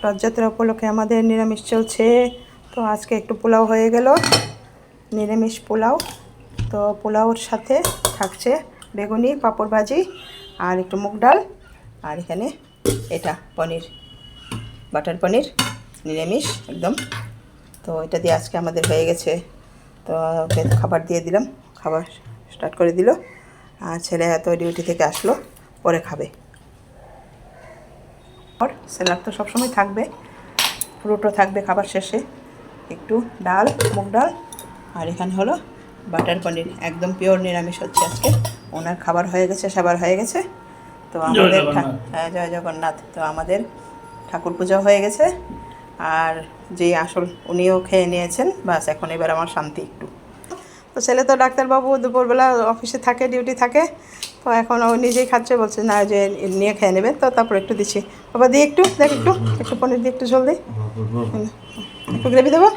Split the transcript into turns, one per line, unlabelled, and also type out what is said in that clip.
রথযাত্রা উপলক্ষে আমাদের নিরামিষ চলছে। তো আজকে একটু পোলাও হয়ে গেল, নিরামিষ পোলাও। তো পোলাওর সাথে থাকছে বেগুনি, পাঁপড় ভাজি আর একটু মুগ ডাল, আর এখানে এটা পনির, বাটার পনির, নিরামিষ একদম। তো এটা দিয়ে আজকে আমাদের হয়ে গেছে। তো ওকে খাবার দিয়ে দিলাম, খাবার স্টার্ট করে দিল। আর ছেলে তো ডিউটি থেকে আসলো, পরে খাবে। আর স্যালাড তো সবসময় থাকবে, ফ্রুটও থাকবে খাবার শেষে, একটু ডাল, মুগ ডাল। আর এখানে হলো বাটার পনির, একদম পিওর নিরামিষ হচ্ছে আজকে। ওনার খাবার হয়ে গেছে, সাবার হয়ে গেছে। তো আমাদের জয় জগন্নাথ। তো আমাদের ঠাকুর পূজা হয়ে গেছে, আর যে আসল উনিও খেয়ে নিয়েছেন। বাস এখন এবার আমার শান্তি একটু। তো ছেলে তো ডাক্তারবাবু দুপুরবেলা অফিসে থাকে, ডিউটি থাকে। তো এখন ও নিজেই খাচ্ছে, বলছে না যে নিয়ে খেয়ে নেবে। তো তারপর একটু দিচ্ছি, বাবা দিয়ে একটু দেখ, একটু একটু পনির দিয়ে একটু ঝোল দিই, একটু গ্রেভি দেবো।